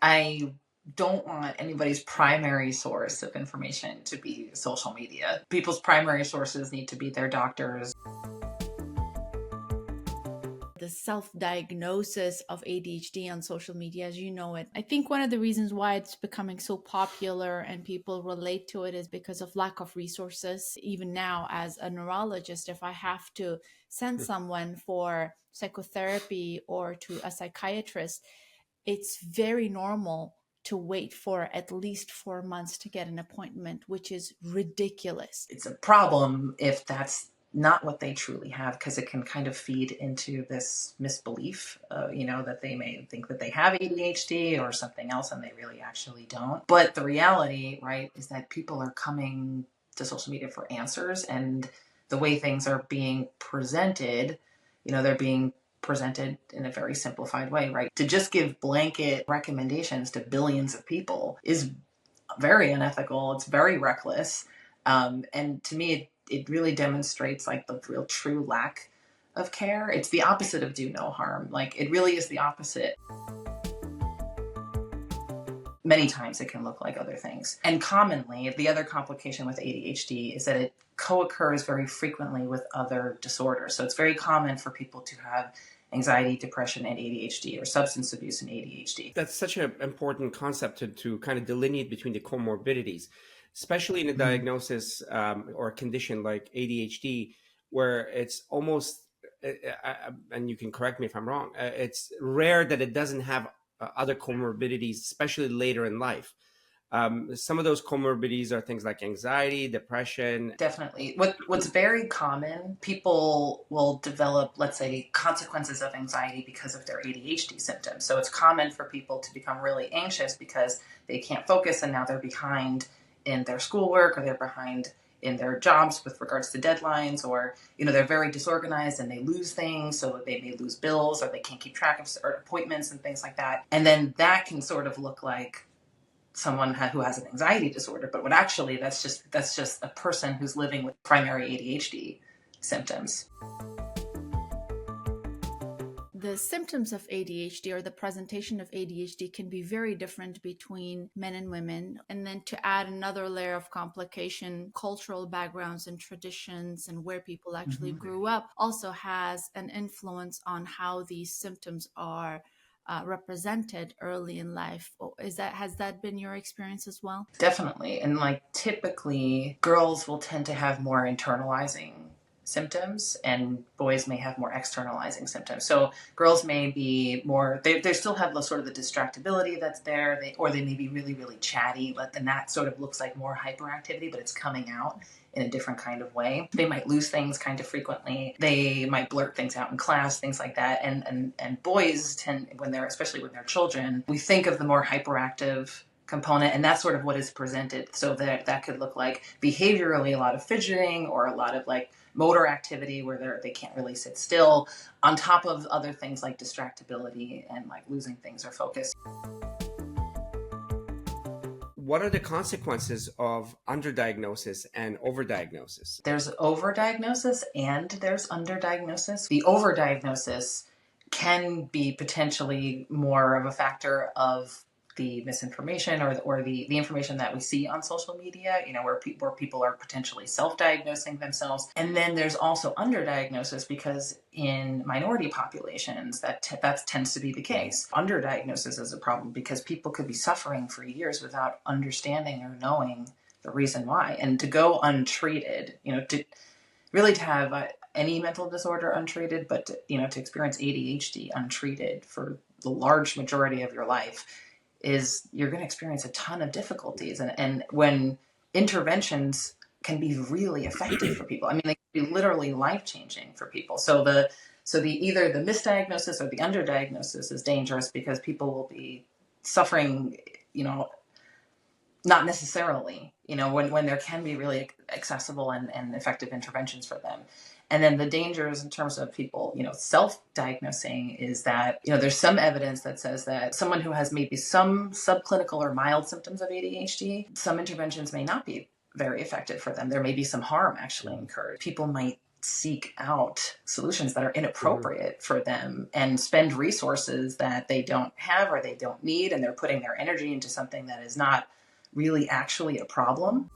I don't want anybody's primary source of information to be social media. People's primary sources need to be their doctors. The self-diagnosis of ADHD on social media, as you know it. I think one of the reasons why it's becoming so popular and people relate to it is because of lack of resources. Even now, as a neurologist, if I have to send someone for psychotherapy or to a psychiatrist, it's very normal to wait for at least 4 months to get an appointment, which is ridiculous. It's a problem if that's not what they truly have, because it can kind of feed into this misbelief, that they may think that they have ADHD or something else and they really actually don't. But the reality, right, is that people are coming to social media for answers, and the way things are being presented, they're being presented in a very simplified way, right? To just give blanket recommendations to billions of people is very unethical. It's very reckless. And to me, it really demonstrates like the real true lack of care. It's the opposite of do no harm. Like, it really is the opposite. Many times it can look like other things. And commonly, the other complication with ADHD is that it co-occurs very frequently with other disorders. So it's very common for people to have anxiety, depression, and ADHD, or substance abuse and ADHD. That's such an important concept to kind of delineate between the comorbidities, especially in a diagnosis or a condition like ADHD, where it's almost, and you can correct me if I'm wrong, it's rare that it doesn't have other comorbidities, especially later in life. Some of those comorbidities are things like anxiety, depression. Definitely. What's very common, people will develop, let's say, consequences of anxiety because of their ADHD symptoms. So it's common for people to become really anxious because they can't focus, and now they're behind in their schoolwork, or they're behind in their jobs with regards to deadlines, or they're very disorganized and they lose things, so they may lose bills, or they can't keep track of appointments and things like that. And then that can sort of look like someone who has an anxiety disorder, but what actually that's just a person who's living with primary ADHD symptoms. The symptoms of ADHD, or the presentation of ADHD, can be very different between men and women. And then to add another layer of complication, cultural backgrounds and traditions and where people actually grew up also has an influence on how these symptoms are represented early in life. Has that been your experience as well? Definitely. And typically girls will tend to have more internalizing symptoms, and boys may have more externalizing symptoms. So girls may be more, they still have the sort of the distractibility that's there, or they may be really, really chatty, and that sort of looks like more hyperactivity, but it's coming out in a different kind of way. They might lose things kind of frequently. They might blurt things out in class, things like that. And boys tend, especially when they're children, we think of the more hyperactive component, and that's sort of what is presented. So that could look like behaviorally a lot of fidgeting, or a lot of motor activity where they can't really sit still, on top of other things like distractibility and losing things or focus. What are the consequences of underdiagnosis and overdiagnosis? There's overdiagnosis and there's underdiagnosis. The overdiagnosis can be potentially more of a factor of the misinformation or the information that we see on social media, where people are potentially self-diagnosing themselves. And then there's also underdiagnosis, because in minority populations, that tends to be the case. Underdiagnosis is a problem because people could be suffering for years without understanding or knowing the reason why. And to go untreated, to have any mental disorder untreated, but to experience ADHD untreated for the large majority of your life, you're going to experience a ton of difficulties. And when interventions can be really effective for people, they can be literally life-changing for people. So either the misdiagnosis or the underdiagnosis is dangerous, because people will be suffering, not necessarily, when there can be really accessible and effective interventions for them. And then the dangers in terms of people, self-diagnosing, is that, there's some evidence that says that someone who has maybe some subclinical or mild symptoms of ADHD, some interventions may not be very effective for them. There may be some harm actually incurred. People might seek out solutions that are Mm-hmm. inappropriate for them and spend resources that they don't have or they don't need, and they're putting their energy into something that is not really actually a problem.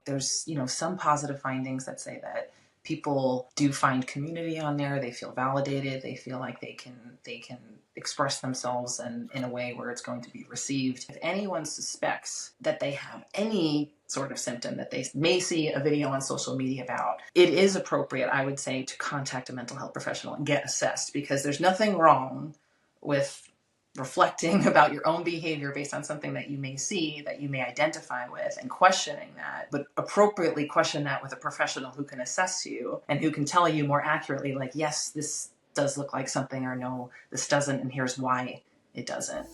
There's, some positive findings that say that people do find community on there. They feel validated. They feel like they can express themselves in a way where it's going to be received. If anyone suspects that they have any sort of symptom that they may see a video on social media about, it is appropriate, I would say, to contact a mental health professional and get assessed, because there's nothing wrong with reflecting about your own behavior based on something that you may see, that you may identify with, and questioning that, but appropriately question that with a professional who can assess you and who can tell you more accurately, like, yes, this does look like something, or no, this doesn't, and here's why it doesn't.